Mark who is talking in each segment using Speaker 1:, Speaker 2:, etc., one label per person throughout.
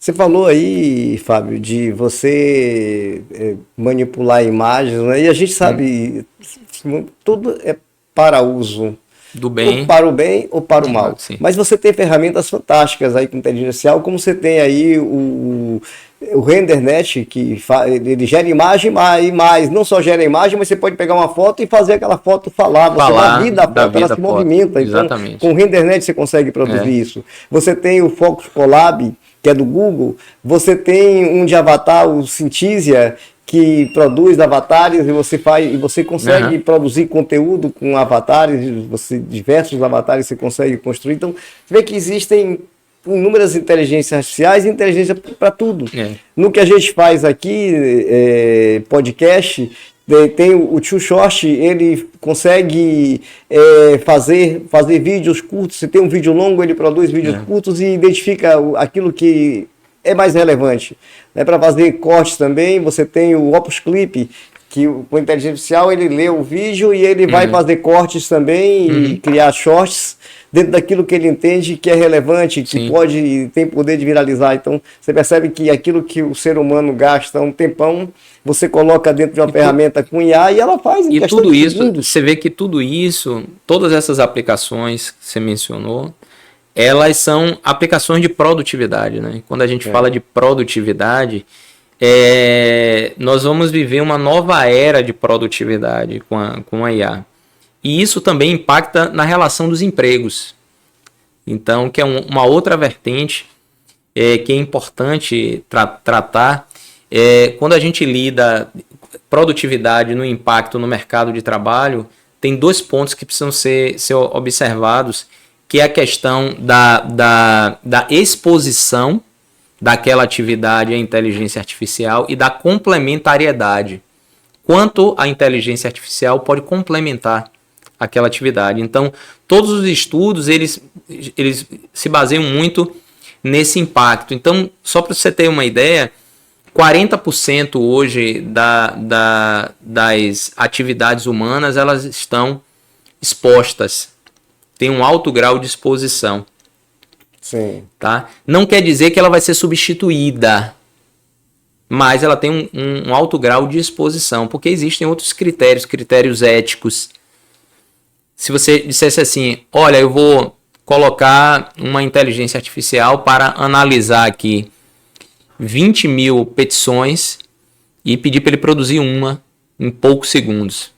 Speaker 1: Você falou aí, Fábio, de você manipular imagens, né? E a gente sabe, tudo é para uso.
Speaker 2: Do
Speaker 1: Ou
Speaker 2: bem.
Speaker 1: para o bem ou para o mal.
Speaker 2: Sim.
Speaker 1: Mas você tem ferramentas fantásticas aí com inteligência artificial, como você tem aí o RenderNet, que ele gera imagem e mais. Não só gera imagem, mas você pode pegar uma foto e fazer aquela foto falar. Você dá vida à foto, ela se movimenta. Então,
Speaker 2: exatamente.
Speaker 1: com o RenderNet você consegue produzir isso. Você tem o Focus Collab, que é do Google. Você tem um de avatar, o Synthesia, que produz avatares e você consegue produzir conteúdo com avatares, diversos avatares você consegue construir. Então, você vê que existem inúmeras inteligências artificiais e inteligência para tudo. No que a gente faz aqui, podcast, tem o Too Short, ele consegue fazer vídeos curtos. Se tem um vídeo longo, ele produz vídeos curtos e identifica aquilo que é mais relevante. Para fazer cortes também, você tem o Opus Clip, que com inteligência artificial ele lê o vídeo e ele vai fazer cortes também e criar shorts dentro daquilo que ele entende que é relevante, que tem poder de viralizar. Então, você percebe que aquilo que o ser humano gasta um tempão, você coloca dentro de uma ferramenta com IA e ela faz em questão de segundos.
Speaker 2: Você vê que tudo isso, todas essas aplicações que você mencionou, elas são aplicações de produtividade, né? Quando a gente fala de produtividade, nós vamos viver uma nova era de produtividade com a IA. E isso também impacta na relação dos empregos. Então, que é uma outra vertente que é importante tratar. Quando a gente lida produtividade no impacto no mercado de trabalho, tem 2 pontos que precisam ser observados, que é a questão da exposição daquela atividade à inteligência artificial e da complementariedade. Quanto a inteligência artificial pode complementar aquela atividade. Então, todos os estudos, eles se baseiam muito nesse impacto. Então, só para você ter uma ideia, 40% hoje das atividades humanas, elas estão expostas. Tem um alto grau de exposição.
Speaker 1: Sim.
Speaker 2: Tá? Não quer dizer que ela vai ser substituída, mas ela tem um alto grau de exposição, porque existem outros critérios éticos. Se você dissesse assim, olha, eu vou colocar uma inteligência artificial para analisar aqui 20 mil petições e pedir para ele produzir uma em poucos segundos.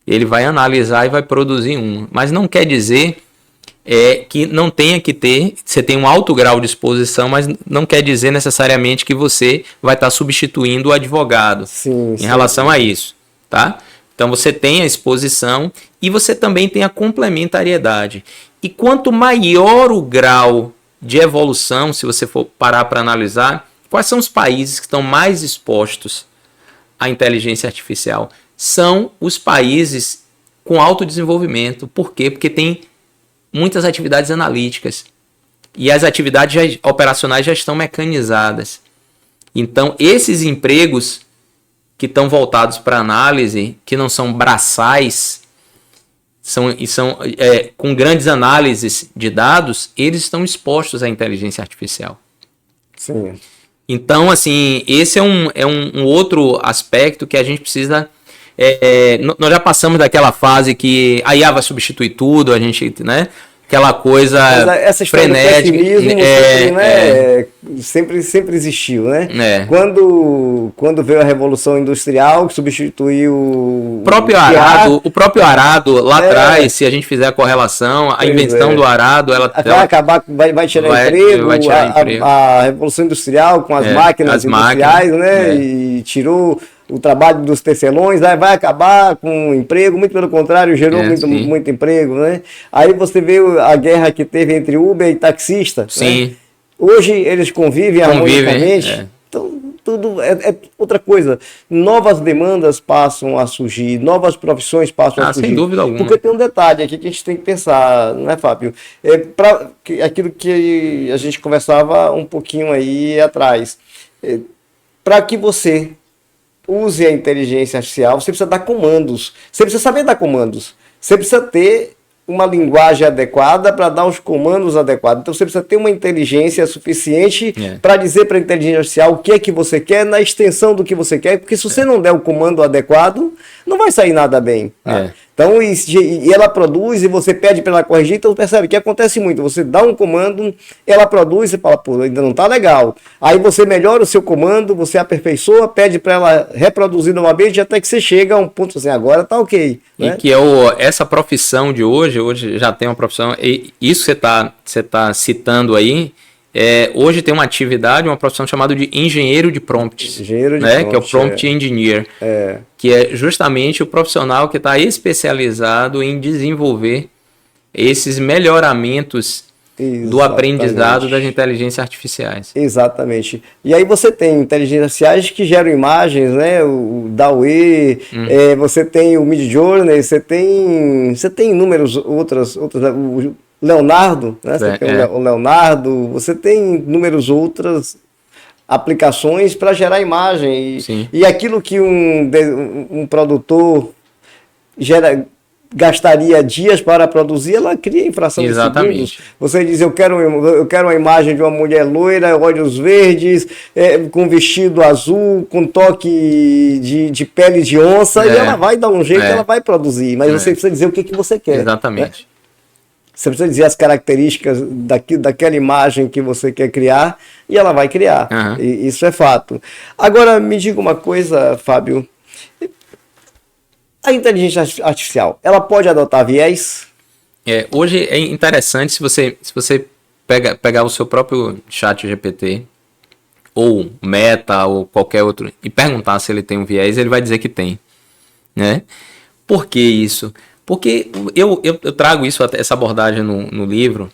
Speaker 2: Ele vai analisar e vai produzir uma. Mas não quer dizer que não tenha que ter, você tem um alto grau de exposição, mas não quer dizer necessariamente que você vai estar substituindo o advogado em relação a isso. Tá? Então você tem a exposição e você também tem a complementariedade. E quanto maior o grau de evolução, se você for parar para analisar, quais são os países que estão mais expostos à inteligência artificial? São os países com alto desenvolvimento. Por quê? Porque tem muitas atividades analíticas e as atividades operacionais já estão mecanizadas. Então, esses empregos que estão voltados para análise, que não são braçais, são com grandes análises de dados, eles estão expostos à inteligência artificial.
Speaker 1: Sim.
Speaker 2: Então, assim, esse é um outro aspecto que a gente precisa... nós já passamos daquela fase que a IA vai substituir tudo, a gente, né? Aquela coisa frenética.
Speaker 1: Sempre existiu, né? Quando veio a Revolução Industrial, que substituiu
Speaker 2: o próprio arado lá atrás, se a gente fizer a correlação, a invenção do arado, ela
Speaker 1: vai acabar, vai tirar emprego, a Revolução Industrial com as máquinas industriais, né?
Speaker 2: E
Speaker 1: tirou o trabalho dos tecelões, vai acabar com o emprego, muito pelo contrário, gerou muito emprego, né? Aí você vê a guerra que teve entre Uber e taxista.
Speaker 2: Sim.
Speaker 1: Né? Hoje eles convivem harmonicamente. Então, tudo é outra coisa. Novas demandas passam a surgir, novas profissões passam a surgir.
Speaker 2: Sem dúvida alguma.
Speaker 1: Porque tem um detalhe aqui que a gente tem que pensar, não é, Fábio? Aquilo que a gente conversava um pouquinho aí atrás. Para que você use a inteligência artificial, você precisa dar comandos. Você precisa saber dar comandos. Você precisa ter uma linguagem adequada para dar os comandos adequados. Então você precisa ter uma inteligência suficiente para dizer para a inteligência artificial o que é que você quer na extensão do que você quer, porque se você não der o comando adequado, não vai sair nada bem. Tá? Então, e ela produz e você pede para ela corrigir, então percebe que acontece muito. Você dá um comando, ela produz e fala, pô, ainda não está legal. Aí você melhora o seu comando, você aperfeiçoa, pede para ela reproduzir novamente, até que você chega a um ponto assim, agora está ok.
Speaker 2: E
Speaker 1: né?
Speaker 2: que é essa profissão de hoje já tem uma profissão, e isso que você tá citando aí, hoje tem uma atividade, uma profissão chamada de engenheiro de prompts,
Speaker 1: engenheiro de
Speaker 2: prompt, que é o prompt engineer, que é justamente o profissional que está especializado em desenvolver esses melhoramentos do aprendizado das inteligências artificiais.
Speaker 1: Exatamente. E aí você tem inteligências artificiais que geram imagens, né? O DALL-E, você tem o Midjourney, você tem inúmeros outras o Leonardo, né? Você tem o Leonardo, você tem inúmeras outras aplicações para gerar imagem. E aquilo que um produtor gastaria dias para produzir, ela cria em fração de segundos. Você diz, eu quero uma imagem de uma mulher loira, olhos verdes, com vestido azul, com toque de pele de onça, e ela vai dar um jeito, ela vai produzir, mas você precisa dizer o que você quer.
Speaker 2: Exatamente.
Speaker 1: Né? Você precisa dizer as características daquela imagem que você quer criar, e ela vai criar. E isso é fato. Agora, me diga uma coisa, Fábio. A inteligência artificial, ela pode adotar viés?
Speaker 2: Hoje é interessante, se você pegar o seu próprio chat GPT, ou Meta, ou qualquer outro, e perguntar se ele tem um viés, ele vai dizer que tem. Né? Por que isso? Porque eu trago essa abordagem no livro.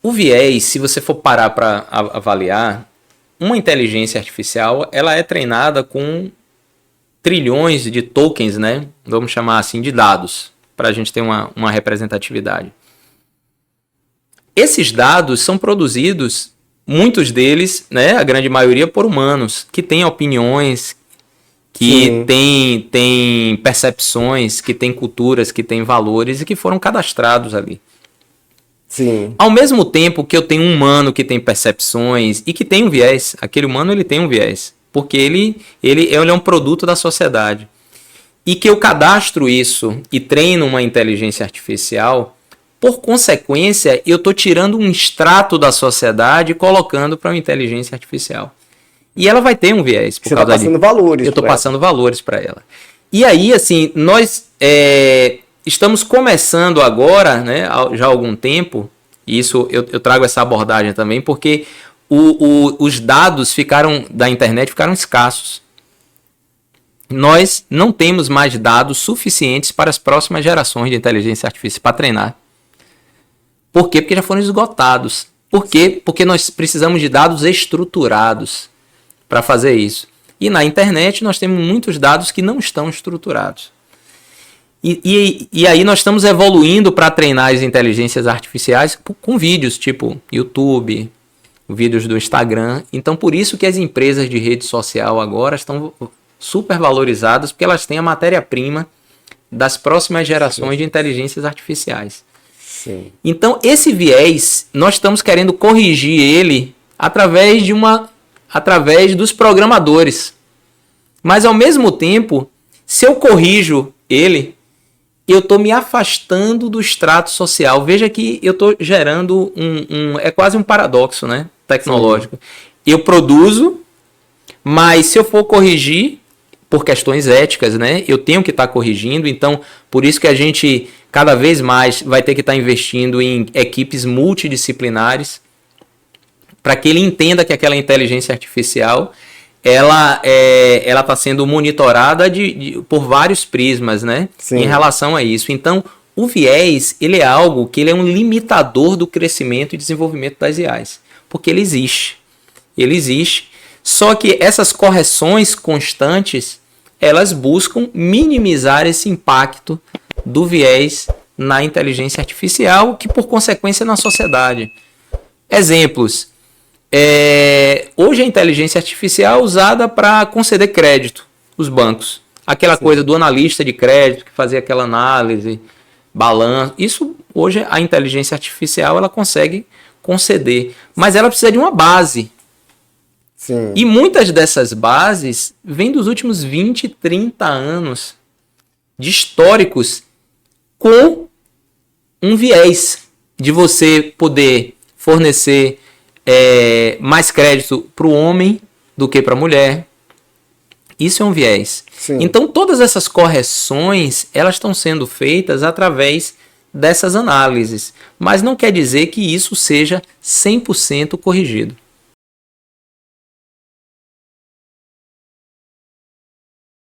Speaker 2: O viés, se você for parar para avaliar, uma inteligência artificial, ela é treinada com trilhões de tokens, né? Vamos chamar assim, de dados, para a gente ter uma representatividade. Esses dados são produzidos, muitos deles, né, a grande maioria, por humanos, que têm opiniões, que têm percepções, que têm culturas, que têm valores e que foram cadastrados ali.
Speaker 1: Sim.
Speaker 2: Ao mesmo tempo que eu tenho um humano que tem percepções e que tem um viés, aquele humano ele tem um viés, porque ele é um produto da sociedade. E que eu cadastro isso e treino uma inteligência artificial, por consequência, eu estou tirando um extrato da sociedade e colocando para uma inteligência artificial. E ela vai ter um viés.
Speaker 1: Você está passando valores.
Speaker 2: Eu estou passando valores para ela. E aí, assim, nós estamos começando agora, né, já há algum tempo, e isso eu trago essa abordagem também, porque os dados da internet ficaram escassos. Nós não temos mais dados suficientes para as próximas gerações de inteligência artificial para treinar. Por quê? Porque já foram esgotados. Por quê? Porque nós precisamos de dados estruturados para fazer isso. E na internet nós temos muitos dados que não estão estruturados. E aí nós estamos evoluindo para treinar as inteligências artificiais com vídeos tipo YouTube, vídeos do Instagram. Então por isso que as empresas de rede social agora estão super valorizadas, porque elas têm a matéria-prima das próximas gerações de inteligências artificiais.
Speaker 1: Sim.
Speaker 2: Então esse viés, nós estamos querendo corrigir ele através dos programadores. Mas ao mesmo tempo, se eu corrijo ele, eu estou me afastando do extrato social. Veja que eu estou gerando é quase um paradoxo, né, tecnológico. Sim. Eu produzo, mas se eu for corrigir, por questões éticas, né, eu tenho que estar corrigindo. Então, por isso que a gente cada vez mais vai ter que estar investindo em equipes multidisciplinares, para que ele entenda que aquela inteligência artificial ela está sendo monitorada por vários prismas, né? Sim. Em relação a isso. Então, o viés, ele é algo que ele é um limitador do crescimento e desenvolvimento das IAs, porque ele existe. Ele existe, só que essas correções constantes, elas buscam minimizar esse impacto do viés na inteligência artificial, que por consequência na sociedade. Exemplos. Hoje a inteligência artificial é usada para conceder crédito, os bancos. Aquela Sim. coisa do analista de crédito que fazia aquela análise, balanço. Isso hoje a inteligência artificial ela consegue conceder, mas ela precisa de uma base.
Speaker 1: Sim.
Speaker 2: E muitas dessas bases vêm dos últimos 20, 30 anos de históricos com um viés de você poder fornecer mais crédito para o homem do que para a mulher. Isso é um viés.
Speaker 1: Sim.
Speaker 2: Então, todas essas correções, elas estão sendo feitas através dessas análises. Mas não quer dizer que isso seja 100% corrigido.